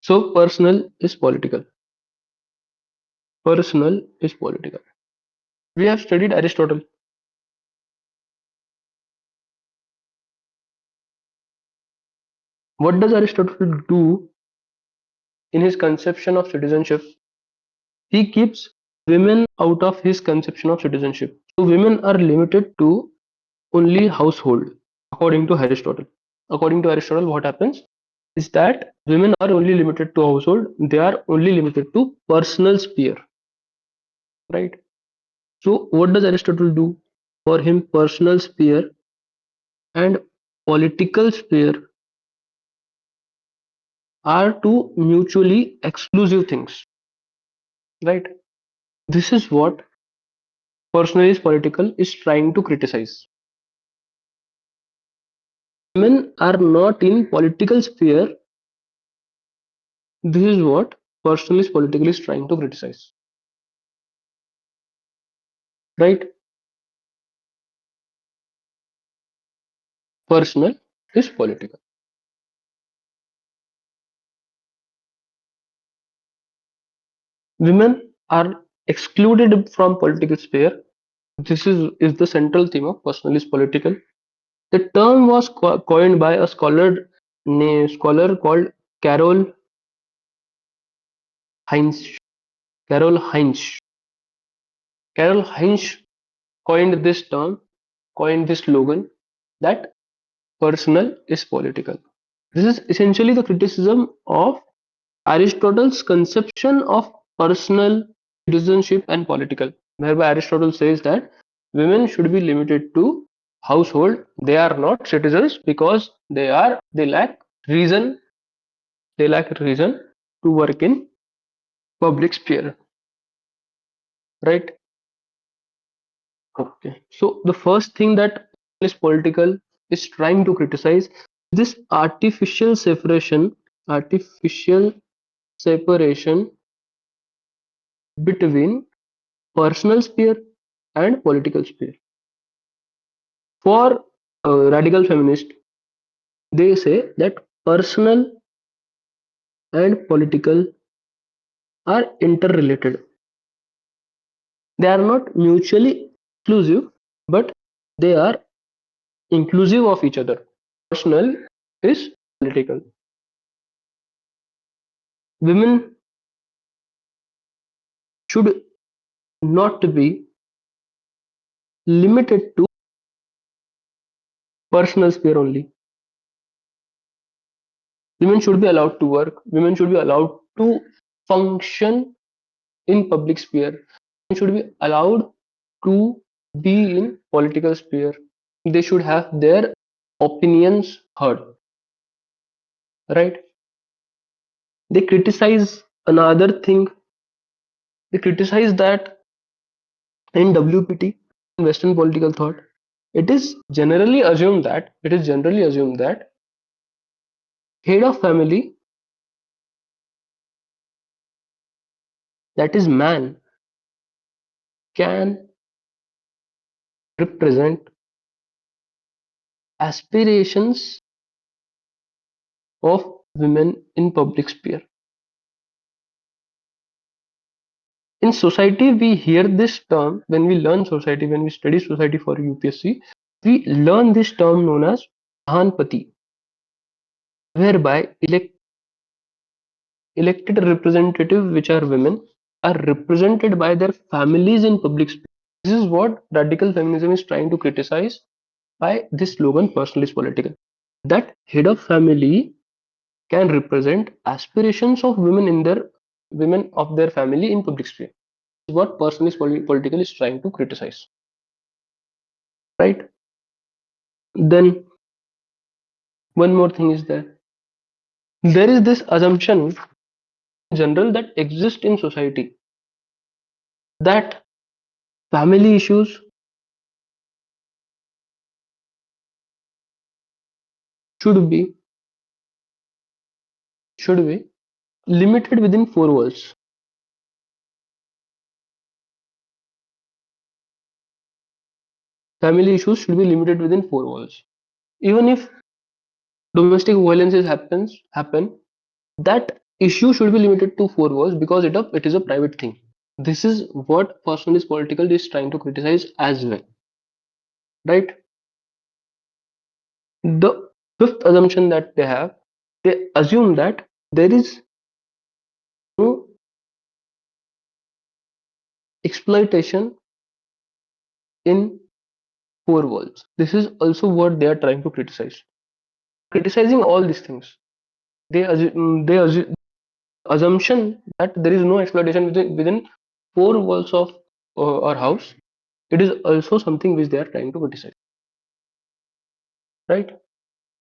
So personal is political. Personal is political. We have studied Aristotle. What does Aristotle do in his conception of citizenship? He keeps women out of his conception of citizenship. So women are limited to only household, according to Aristotle. According to Aristotle, what happens is that women are only limited to household, they are only limited to personal sphere, right? So what does Aristotle do? For him, personal sphere and political sphere are two mutually exclusive things, right? This is what personalist political is trying to criticize. Women are not in political sphere. This is what personalist political is trying to criticize, right? Personal is political. Women are excluded from political sphere. This is the central theme of personalist political. The term was coined by a scholar called Carol Heinz. Carol Heinz. Carol Heinz coined this term, coined this slogan that personal is political. This is essentially the criticism of Aristotle's conception of personal citizenship and political, whereby Aristotle says that women should be limited to household. They are not citizens because they lack reason. They lack reason to work in public sphere, right? Okay. So the first thing that is political is trying to criticize this artificial separation between personal sphere and political sphere. For radical feminists, they say that personal and political are interrelated. They are not mutually exclusive, but they are inclusive of each other. Personal is political. Women should not be limited to personal sphere only. Women should be allowed to work. Women should be allowed to function in public sphere. Women should be allowed to be in political sphere. They should have their opinions heard. Right? They criticize another thing. They criticize that in WPT, in Western political thought, it is generally assumed that head of family, that is man, can represent aspirations of women in public sphere. In society, we hear this term when we learn society, when we study society for UPSC, we learn this term known as Pati, whereby elected representatives, which are women, are represented by their families in public space. This is what radical feminism is trying to criticize by this slogan, personal is political. That head of family can represent aspirations of women of their family in public sphere. This is what personal is political is trying to criticize. Right? Then one more thing is there is this assumption in general that exists in society that family issues should be should be limited within four walls. Family issues should be limited within four walls. Even if domestic violences happen, that issue should be limited to four walls because it is a private thing. This is what personalist political is trying to criticize as well, right? The fifth assumption that they have, they assume that there is no exploitation in four walls. This is also what they are trying to criticize. Criticizing all these things. They assumption that there is no exploitation within four walls of our house. It is also something which they are trying to criticize, right?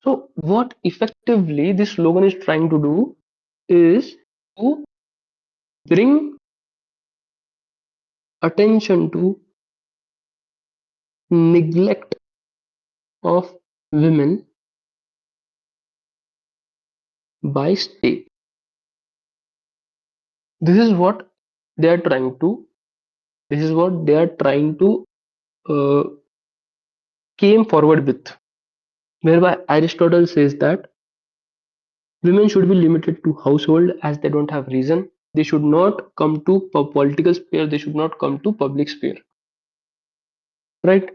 So what effectively this slogan is trying to do is to bring attention to neglect of women by state. This is what they are trying to. This is what they are trying to uh, came forward with. Whereby Aristotle says that women should be limited to household as they don't have reason. They should not come to political sphere. They should not come to public sphere. Right?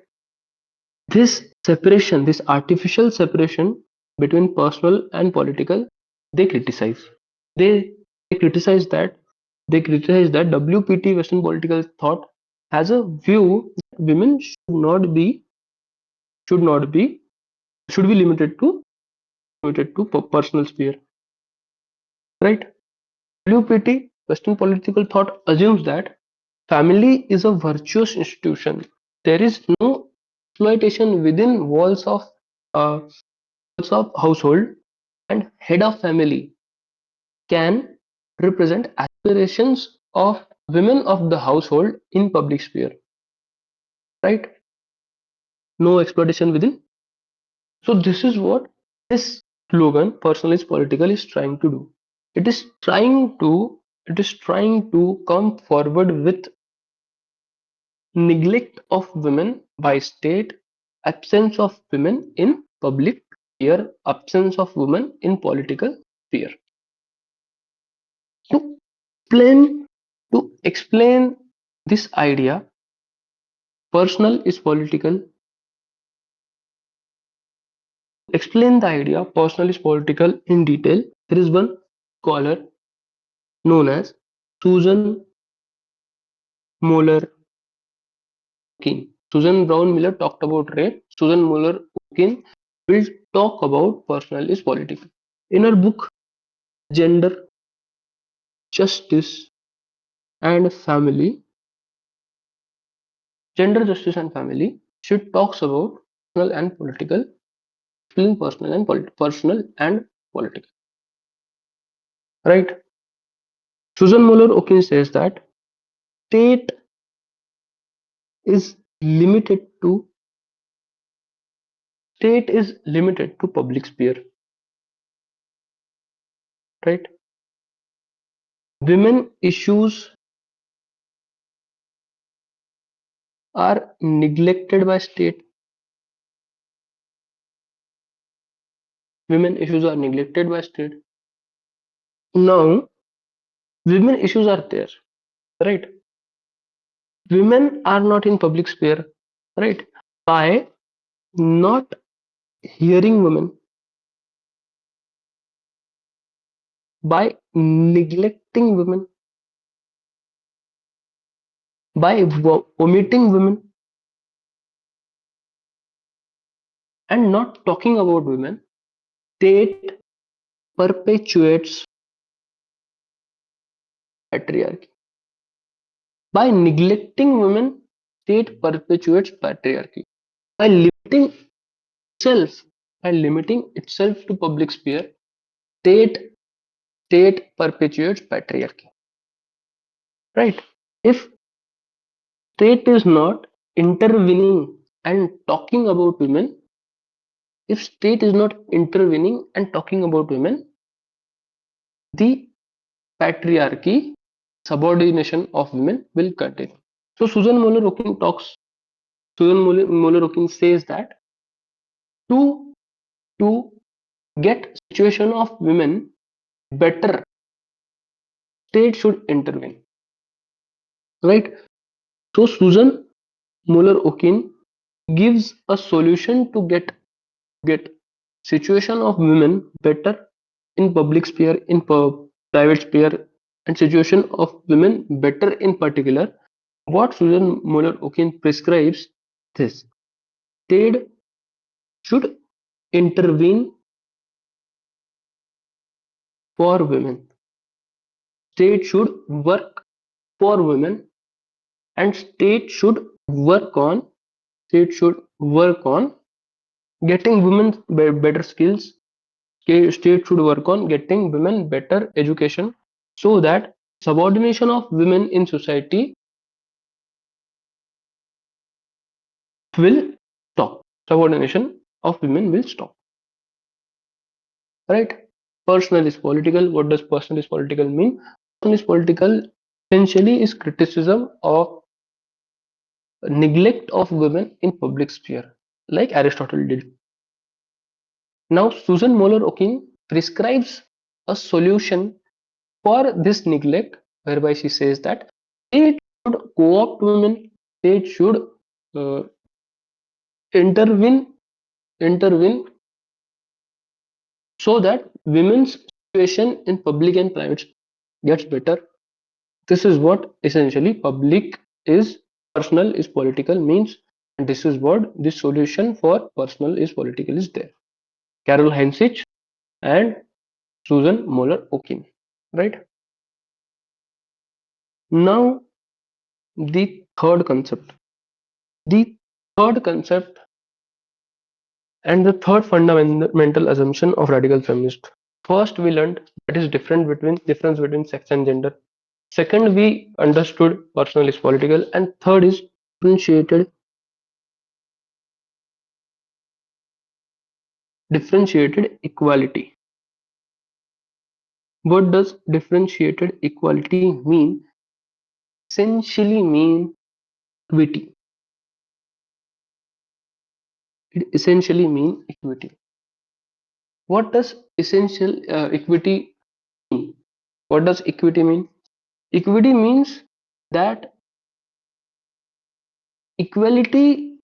This separation, this artificial separation between personal and political, they criticize. They, they criticize that they criticize that WPT Western political thought has a view that women should not be should be limited to personal sphere. Right? WPT Western political thought assumes that family is a virtuous institution. There is no exploitation within uh, walls of household, and head of family can represent aspirations of women of the household in public sphere, right? No exploitation within. So this is what this slogan, personalist political, is trying to do. It is trying to come forward with neglect of women by state, absence of women in public sphere, absence of women in political sphere. To explain to explain this idea, personal is political. Explain the idea, personal is political in detail. There is one scholar known as Susan Moller Okin. Susan Brown Miller talked about rape. Susan Moller Okin will talk about personal is political. In her book Gender, Justice and Family, Gender, Justice and Family, she talks about personal and political, explain personal and political. Right? Susan Moller Okin says that state is limited to state is limited to public sphere. Right? Women issues are neglected by state. Women issues are neglected by state. Now, women issues are there, right? Women are not in public sphere, right? By not hearing women, by neglecting women, by omitting women, and not talking about women, state perpetuates patriarchy. By neglecting women, state perpetuates patriarchy. By itself, by limiting itself to public sphere, state state perpetuates patriarchy. Right? If state is not intervening and talking about women, if state is not intervening and talking about women, the patriarchy, subordination of women will continue. So Susan Moller-Okin says that to to get situation of women better, state should intervene, right? So Susan Muller-Okin gives a solution to get situation of women better in public sphere, in private sphere, and situation of women better in particular. What Susan Muller-Okin prescribes this: state should intervene for women, state should work for women, and state should work on getting women better skills. State should work on getting women better education, so that subordination of women in society will stop. Subordination of women will stop. Right? Personal is political. What does personal is political mean? Personal is political essentially is criticism of neglect of women in public sphere, like Aristotle did. Now, Susan Moller-Okin prescribes a solution for this neglect, whereby she says that state should co-opt women, state should uh, intervene, intervene, so that women's situation in public and private gets better. This is what essentially public is personal is political means, and this is what the solution for personal is political is there. Carol Heinzich and Susan Moller-Okin. Right? Now the third concept. The third concept and the third fundamental assumption of radical feminist. First, we learned that is difference between sex and gender. Second, we understood personal is political, and third is differentiated equality. What does differentiated equality mean? Essentially mean equity. It essentially mean equity. What does essential equity mean? What does equity mean? Equity means that equality,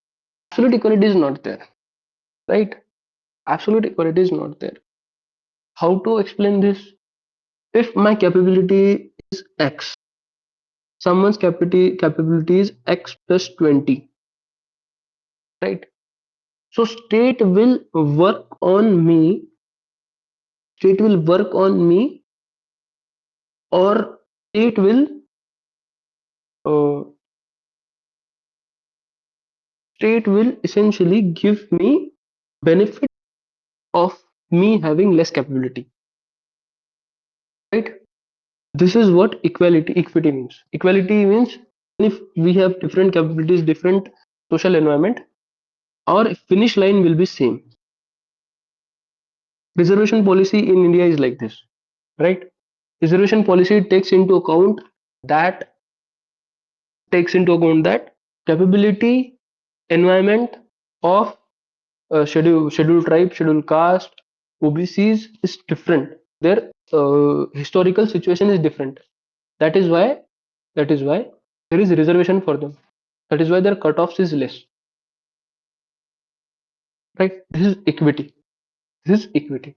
absolute equality is not there, right? Absolute equality is not there. How to explain this? If my capability is X, someone's capability is X plus 20, right? So state will work on me, or state will uh, state will essentially give me benefit of me having less capability, right? This is what equity means. Equality means if we have different capabilities, different social environment, our finish line will be same. Reservation policy in India is like this, right? Reservation policy that takes into account that capability, environment of scheduled tribe, scheduled caste, OBCs is different. Their historical situation is different. That is why there is reservation for them. That is why their cutoffs is less. Right? This is equity. This is equity.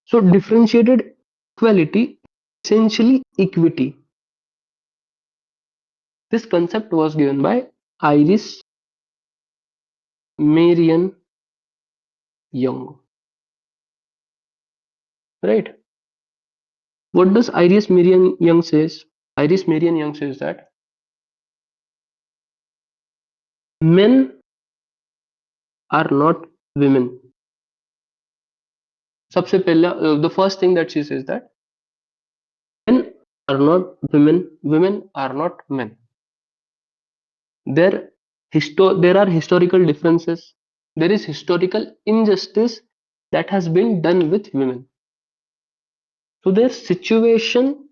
So differentiated equality, essentially equity. This concept was given by Iris Marion Young. Right? What does Iris Marion Young says? Iris Marion Young says that men are not women. सबसे पहला the first thing that she says that men are not women, women are not men. There there are historical differences. There is historical injustice that has been done with women. So their situation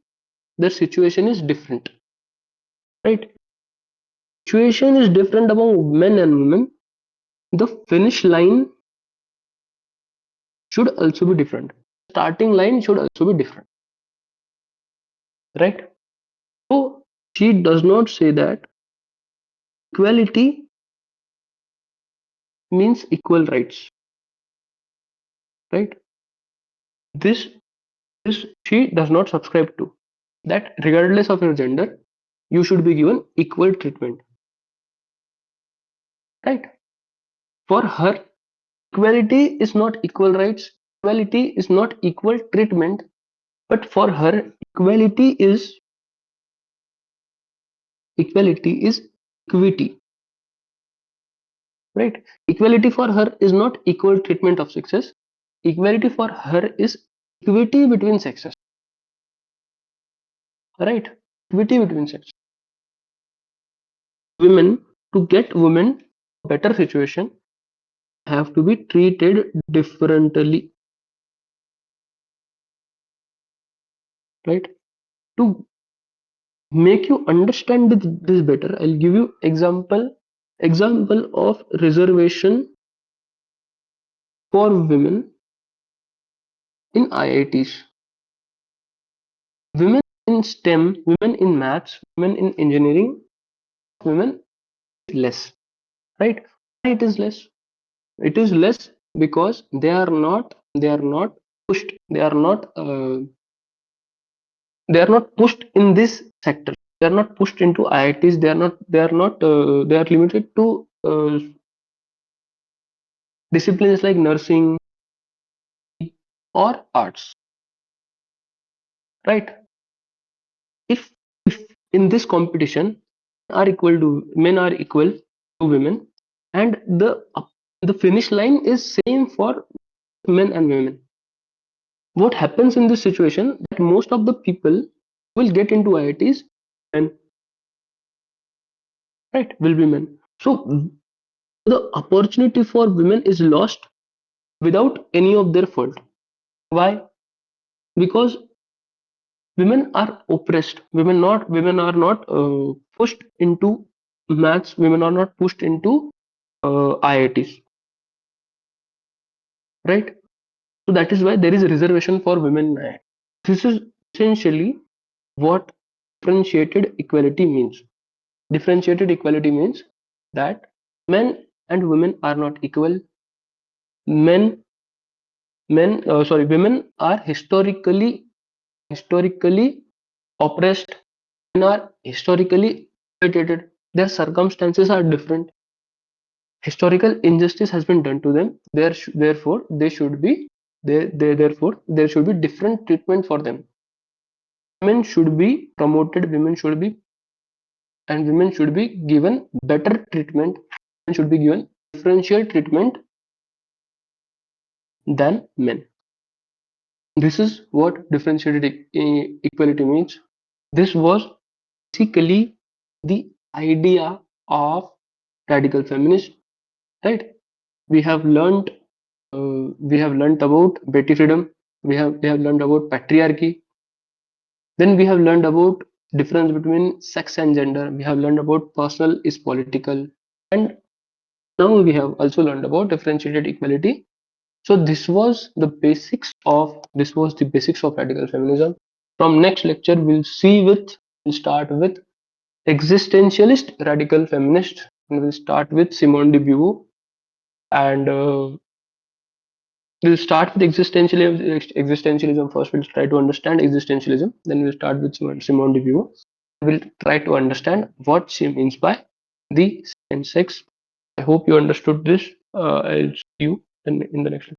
is different. Right? Situation is different among men and women. The finish line should also be different. Starting line should also be different. right? So she does not say that equality means equal rights, right? This this she does not subscribe to, that regardless of your gender, you should be given equal treatment, right? For her, equality is not equal rights, equality is not equal treatment, but for her, equality is equity, right? Equality for her is not equal treatment of sexes. Equality for her is equity between sexes, right? Equity between sexes. Women, to get women a better situation, have to be treated differently, right? To make you understand this better, I'll give you example of reservation for women in IITs. Women in STEM, women in maths, women in engineering, women less, right? Why it is less? It is less because they are not pushed. They are not pushed in this sector. They are not pushed into IITs. They are limited to disciplines like nursing or arts, right? If in this competition men are equal to women, and the finish line is same for men and women, what happens in this situation, that most of the people will get into IITs and, right, will be men. So the opportunity for women is lost without any of their fault. Why? Because women are oppressed. Women are not pushed into maths. Women are not pushed into IITs, right? So that is why there is a reservation for women in IIT. This is essentially what differentiated equality means. Differentiated equality means that men and women are not equal. Men, women are historically oppressed. Men are historically exploited. Their circumstances are different. Historical injustice has been done to them. Therefore, there should be different treatment for them. Women should be promoted. Women should be given better treatment. Women should be given differential treatment than men. This is what differentiated equality means. This was basically the idea of radical feminist, right? We have learned about Betty freedom. We have learned about patriarchy. Then we have learned about difference between sex and gender. We have learned about personal is political, and now we have also learned about differentiated equality. So this was the basics of radical feminism. From next lecture, we'll start with existentialist radical feminist, and we'll start with Simone de Beauvoir, and we'll start with existentialism first. We'll try to understand existentialism. Then we'll start with Simone de Beauvoir. We'll try to understand what she means by the second sex. I hope you understood this. I'll see you in the next lecture.